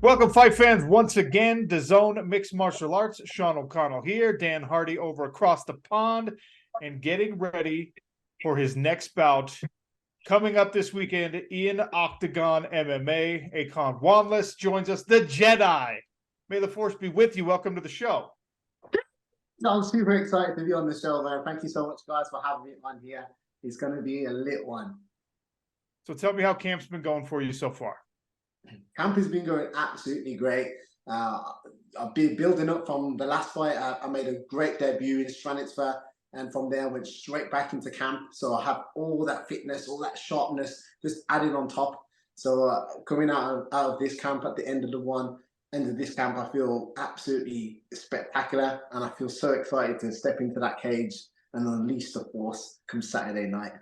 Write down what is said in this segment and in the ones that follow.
Welcome, fight fans, once again. DAZN Mixed Martial Arts. Sean O'Connell here. Dan Hardy over across the pond and getting ready for his next bout. Coming up this weekend in Oktagon MMA, Akonne Wanliss joins us, the Jedi. May the Force be with you. Welcome to the show. I'm super excited to be on the show, man. Thank you so much, guys, for having me on here. It's going to be a lit one. So tell me how camp's been going for you so far. Camp has been going absolutely great. I've been building up from the last fight. I made a great debut in Stranitsville, and from there went straight back into camp. So I have all that fitness, all that sharpness just added on top. So coming out of this camp at the end of this camp, I feel absolutely spectacular, and I feel so excited to step into that cage and unleash the force come Saturday night.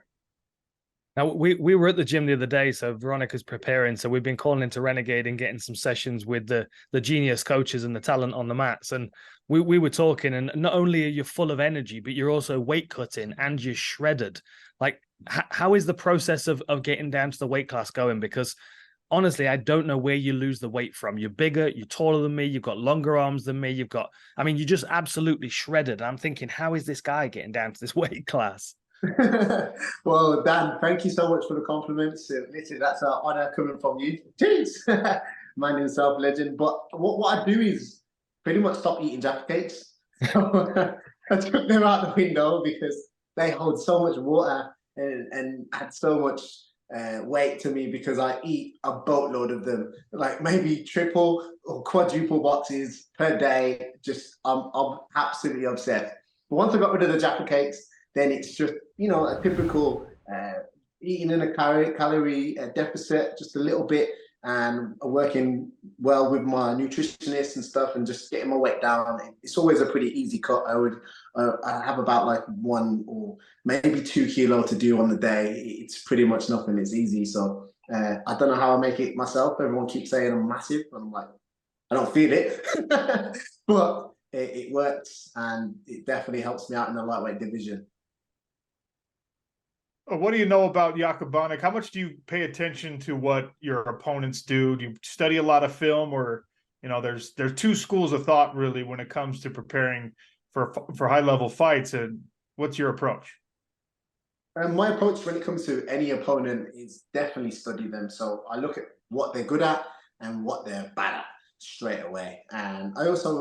Now, we were at the gym the other day, so Veronica's preparing. So we've been calling into Renegade and getting some sessions with the genius coaches and the talent on the mats. And we were talking, and not only are you full of energy, but you're also weight cutting and you're shredded. Like, how is the process of getting down to the weight class going? Because honestly, I don't know where you lose the weight from. You're bigger, you're taller than me, you've got longer arms than me, you're just absolutely shredded. I'm thinking, how is this guy getting down to this weight class? Well, Dan, thank you so much for the compliments. Literally, that's an honor coming from you. Jeez, man himself, legend. But what I do is pretty much stop eating JAFFA cakes. So I took them out the window because they hold so much water and add so much weight to me, because I eat a boatload of them, like maybe triple or quadruple boxes per day. Just I'm absolutely obsessed. But once I got rid of the JAFFA cakes, then it's just, a typical eating in a calorie deficit, just a little bit, and working well with my nutritionist and stuff, and just getting my weight down. It's always a pretty easy cut. I have about like 1 or maybe 2 kilos to do on the day. It's pretty much nothing. It's easy. So I don't know how I make it myself. Everyone keeps saying I'm massive, and I'm like, I don't feel it, but it works, and it definitely helps me out in the lightweight division. What do you know about Jakub? How much do you pay attention to what your opponents do? Do you study a lot of film, or there's two schools of thought really when it comes to preparing for high level fights? And what's your approach? My approach when it comes to any opponent is definitely study them. So I look at what they're good at and what they're bad at straight away. And I also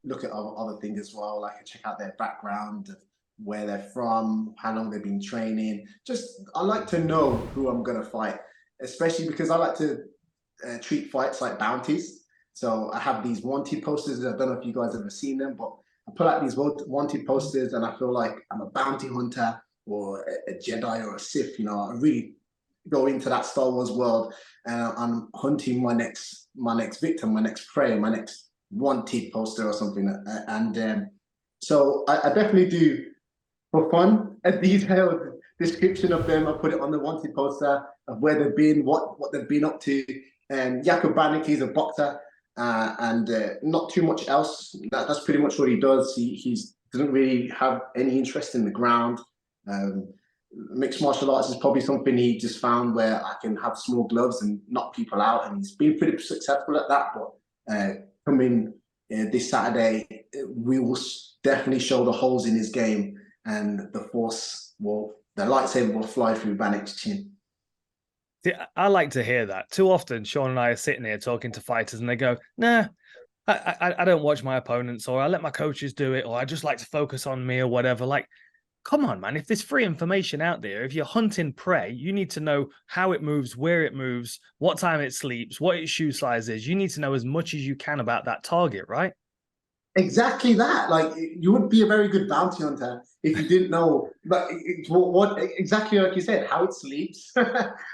look at other things as well. Like I check out their background, where they're from, how long they've been training. I like to know who I'm going to fight, especially because I like to treat fights like bounties. So I have these wanted posters. I don't know if you guys have ever seen them, but I pull out these wanted posters and I feel like I'm a bounty hunter or a Jedi or a Sith. I really go into that Star Wars world, and I'm hunting my next victim, my next prey, my next wanted poster or something. And so I definitely do, for fun, a detailed description of them. I put it on the wanted poster of where they've been, what they've been up to. And Jakub, he's a boxer, and not too much else. That's pretty much what he does. He doesn't really have any interest in the ground. Mixed martial arts is probably something he just found where I can have small gloves and knock people out, and he's been pretty successful at that. But coming this Saturday, we will definitely show the holes in his game, and the lightsaber will fly through Bannock's chin. See, I like to hear that. Too often, Sean and I are sitting here talking to fighters, and they go, nah, I don't watch my opponents, or I let my coaches do it, or I just like to focus on me or whatever. Like, come on, man. If there's free information out there, if you're hunting prey, you need to know how it moves, where it moves, what time it sleeps, what its shoe size is. You need to know as much as you can about that target, right? Exactly that. Like, you would be a very good bounty hunter if you didn't know, but what exactly like you said, how it sleeps,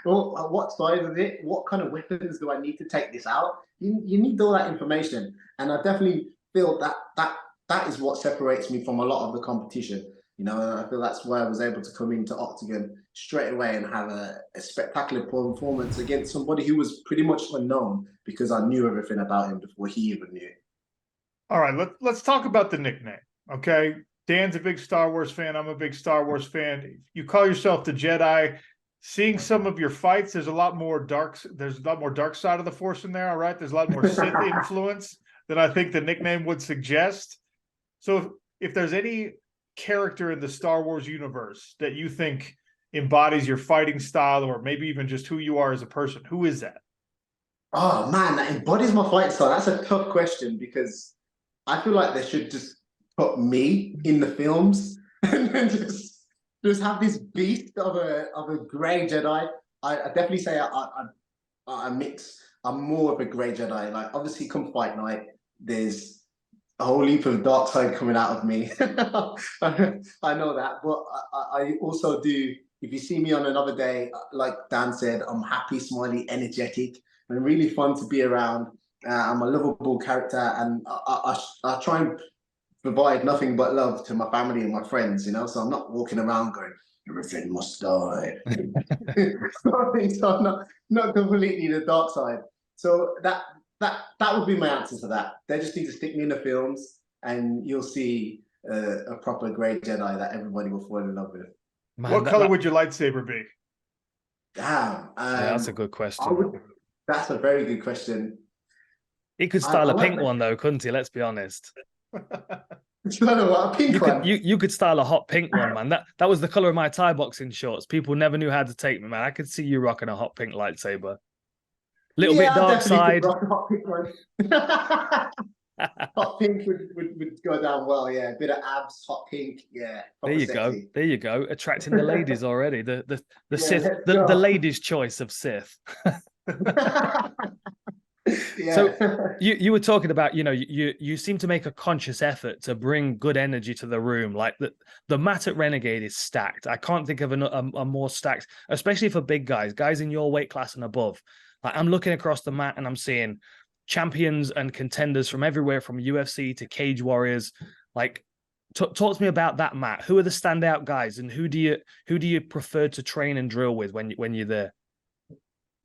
what size is it, what kind of weapons do I need to take this out? You need all that information, and I definitely feel that is what separates me from a lot of the competition. And I feel that's why I was able to come into Oktagon straight away and have a spectacular performance against somebody who was pretty much unknown, because I knew everything about him before he even knew it. All right, let's talk about the nickname, okay? Dan's a big Star Wars fan. I'm a big Star Wars fan. You call yourself the Jedi. seeing some of your fights, there's a lot more dark side of the force in there, all right? There's a lot more Sith influence than I think the nickname would suggest. So if there's any character in the Star Wars universe that you think embodies your fighting style, or maybe even just who you are as a person, who is that? Oh man, that embodies my fighting style. That's a tough question because I feel like they should just put me in the films and then just have this beast of a grey Jedi. I definitely say I mix. I'm more of a grey Jedi. Like obviously, come fight night, there's a whole heap of dark side coming out of me. I know that, but I also do. If you see me on another day, like Dan said, I'm happy, smiley, energetic, and really fun to be around. I'm a lovable character, and I try and provide nothing but love to my family and my friends, you know. So I'm not walking around going, everything must die. So I'm not completely the dark side. So that would be my answer to that. They just need to stick me in the films, and you'll see a proper grey Jedi that everybody will fall in love with. Man, what color would your lightsaber be? Damn, yeah, that's a good question. That's a very good question. He could style a pink one though, couldn't he? Let's be honest. A pink one. You could style a hot pink one, man. That was the color of my Thai boxing shorts. People never knew how to take me, man. I could see you rocking a hot pink lightsaber. Little bit dark side. Hot pink one. Hot pink would go down well, yeah. A bit of abs, hot pink, yeah. There you go. There you go. Attracting the ladies already. The Sith, the ladies' choice of Sith. Yeah. So you were talking about, you know, you seem to make a conscious effort to bring good energy to the room. Like the mat at Renegade is stacked. I can't think of a more stacked, especially for big guys in your weight class and above. Like I'm looking across the mat and I'm seeing champions and contenders from everywhere, from UFC to Cage Warriors. Like talk to me about that mat. Who are the standout guys, and who do you prefer to train and drill with when you're there?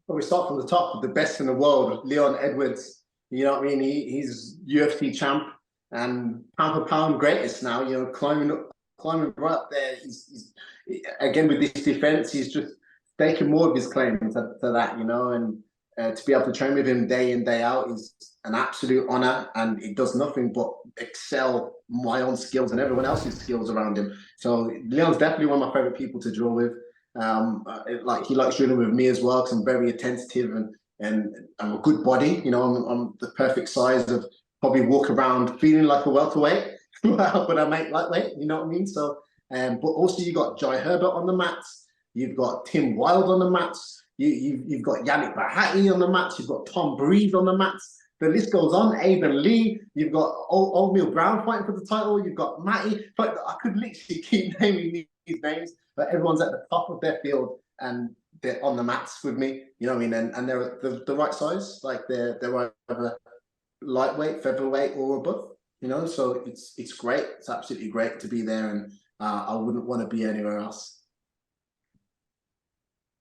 Well, we start from the top with the best in the world, Leon Edwards. You know what I mean? He's UFC champ and pound for pound greatest now. You know, climbing right up there. He's again with this defense. He's just taking more of his claim to that. You know, and to be able to train with him day in day out is an absolute honor. And it does nothing but excel my own skills and everyone else's skills around him. So Leon's definitely one of my favorite people to drill with. Like he likes drilling with me as well because I'm very attentive and I'm a good body. You know, I'm the perfect size of probably walk around feeling like a welterweight, but I make lightweight. You know what I mean? So, but also you got Jai Herbert on the mats. You've got Tim Wilde on the mats. You've got Yannick Bahati on the mats. You've got Tom Breeze on the mats. The list goes on. Aiden Lee. You've got Oldmill Brown fighting for the title. You've got Matty. But I could literally keep naming these names. But everyone's at the top of their field and they're on the mats with me. You know what I mean? And they're the right size. Like they're either lightweight, featherweight, or above. You know, so it's great. It's absolutely great to be there, and I wouldn't want to be anywhere else.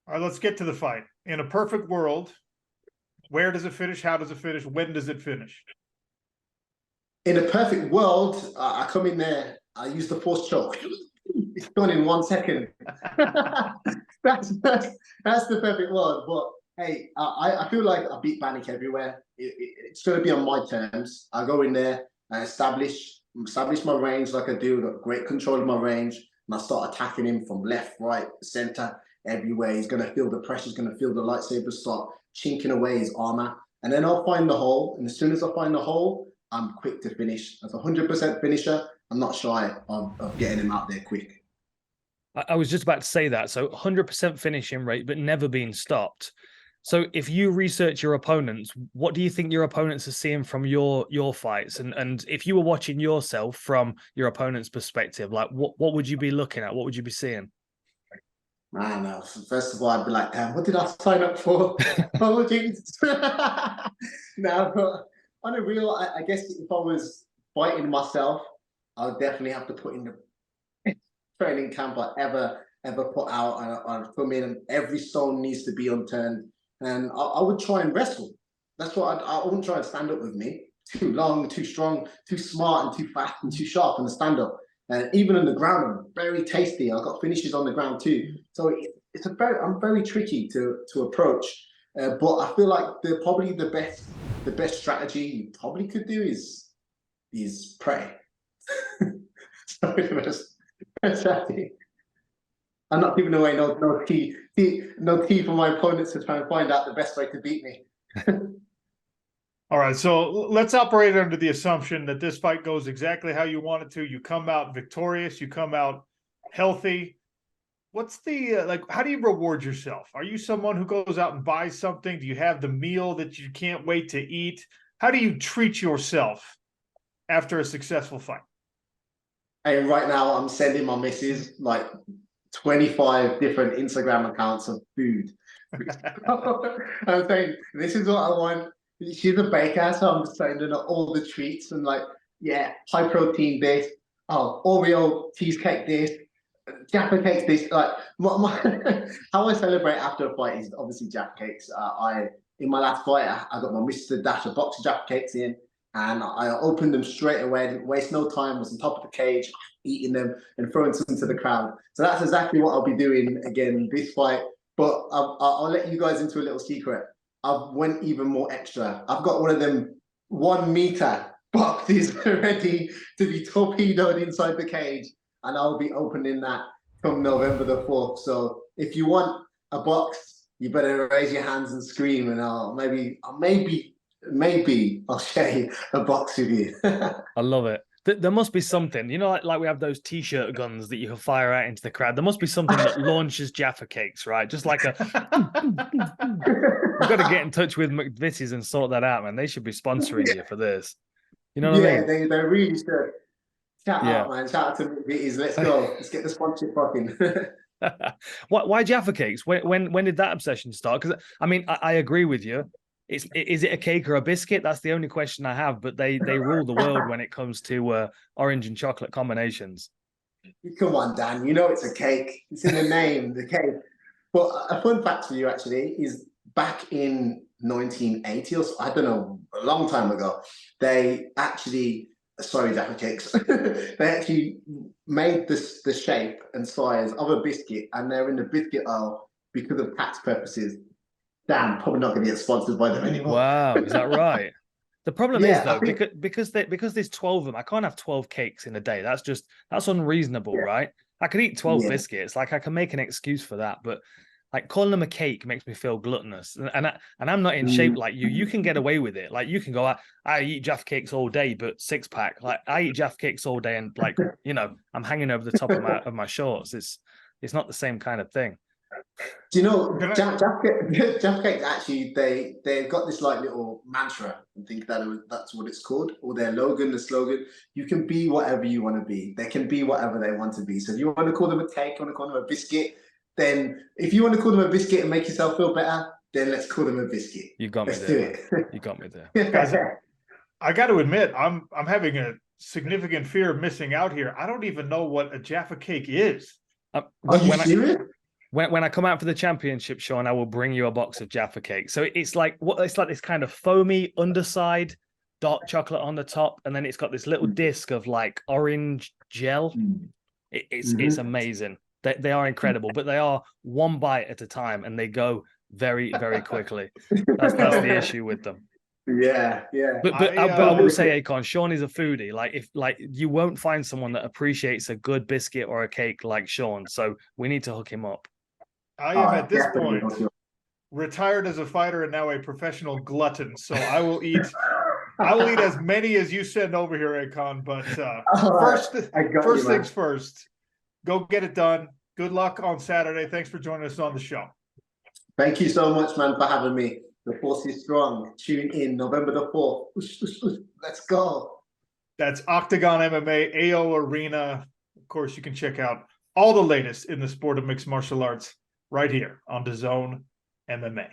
All right, let's get to the fight. In a perfect world, where does it finish? How does it finish? When does it finish? In a perfect world, I come in there, I use the force choke. It's done in 1 second. that's the perfect world. But hey, I feel like I beat Bannock everywhere. It's going to be on my terms. I go in there, I establish my range like I do, got great control of my range, and I start attacking him from left, right, center, everywhere. He's going to feel the pressure, he's going to feel the lightsaber start chinking away his armor. And then I'll find the hole. And as soon as I find the hole, I'm quick to finish. As a 100% finisher, I'm not shy of getting him out there quick. I was just about to say that. So 100% finishing rate, but never being stopped. So if you research your opponents, what do you think your opponents are seeing from your fights? And if you were watching yourself from your opponent's perspective, like what would you be looking at? What would you be seeing? Man, first of all, I'd be like, damn, what did I sign up for? Oh, Jesus. No, but on a real, I guess if I was fighting myself, I would definitely have to put in the training camp I ever put out. I'd come in and every stone needs to be unturned. And I would try and wrestle. That's what I wouldn't try and stand up with me. Too long, too strong, too smart, and too fast and too sharp in the stand up. And even on the ground, I'm very tasty. I've got finishes on the ground too. So I'm very tricky to approach, but I feel like probably the best strategy you probably could do is pray. Sorry, the best strategy. I'm not giving away no key for my opponents to try and find out the best way to beat me. All right, so let's operate under the assumption that this fight goes exactly how you want it to. You come out victorious, you come out healthy. What's the like, how do you reward yourself? Are you someone who goes out and buys something? Do you have the meal that you can't wait to eat? How do you treat yourself after a successful fight? And right now I'm sending my missus like 25 different Instagram accounts of food. I'm saying, this is what I want. She's a baker, so I'm sending her all the treats and like, yeah, high protein this, Oreo cheesecake this, Jaffa cakes this. Like how I celebrate after a fight is obviously Jaffa cakes. In my last fight, I got my Mr. Dash a box of Jaffa cakes in, and I opened them straight away. Didn't waste no time. Was on top of the cage, eating them and throwing some to the crowd. So that's exactly what I'll be doing again this fight. But I'll let you guys into a little secret. I went even more extra. I've got one of them 1 meter boxes ready to be torpedoed inside the cage, and I'll be opening that come November the 4th. So if you want a box, you better raise your hands and scream, and I'll maybe I'll share a box with you. I love it. There must be something, you know, like we have those T-shirt guns that you can fire out into the crowd. There must be something that launches Jaffa cakes, right? Just like a. We've got to get in touch with McVitie's and sort that out, man. They should be sponsoring you for this. You know what I mean? They really should. Shout out, man. Shout out to McVitie's. Let's go. Let's get the sponsorship fucking. Why Jaffa cakes? When did that obsession start? Because I mean, I agree with you. Is it a cake or a biscuit? That's the only question I have. But they rule the world when it comes to orange and chocolate combinations. Come on, Dan. You know it's a cake. It's in the name, the cake. But a fun fact for you actually is back in 1980 or so, I don't know, a long time ago, they actually, sorry, Jaffa cakes, they actually made the shape and size of a biscuit, and they're in the biscuit aisle because of tax purposes. Damn, probably not going to get sponsored by them anymore. Wow, is that right? The problem is though, because there's 12 of them, I can't have 12 cakes in a day. That's unreasonable, right? I could eat 12 biscuits, like I can make an excuse for that, but like calling them a cake makes me feel gluttonous, and I'm not in shape like you. You can get away with it, like you can go, I eat Jaffa cakes all day, but 6-pack. Like I eat Jaffa cakes all day, and like you know, I'm hanging over the top of my shorts. It's not the same kind of thing. Do you know Jaffa cakes actually they've got this like little mantra, I think that's what it's called, or their the slogan, you can be whatever you want to be. They can be whatever they want to be. So if you want to call them a cake, you want to call them a biscuit, then if you want to call them a biscuit and make yourself feel better, then let's call them a biscuit. You got me there. You got me there. Guys, I got to admit, I'm having a significant fear of missing out here. I don't even know what a Jaffa cake is. Are you serious? When I come out for the championship, Sean, I will bring you a box of Jaffa cake. So it's like this kind of foamy underside, dark chocolate on the top, and then it's got this little disc of like orange gel. It's amazing. They are incredible, but they are one bite at a time, and they go very, very quickly. That's the issue with them. Yeah. But I will say, Akon, Sean is a foodie. Like you won't find someone that appreciates a good biscuit or a cake like Sean. So we need to hook him up. I am at this point retired as a fighter and now a professional glutton. So I will eat as many as you send over here, Akon. But first things first, go get it done. Good luck on Saturday. Thanks for joining us on the show. Thank you so much, man, for having me. The force is strong. Tune in November the 4th. Let's go. That's Oktagon MMA, AO Arena. Of course, you can check out all the latest in the sport of mixed martial arts right here on DAZN MMA.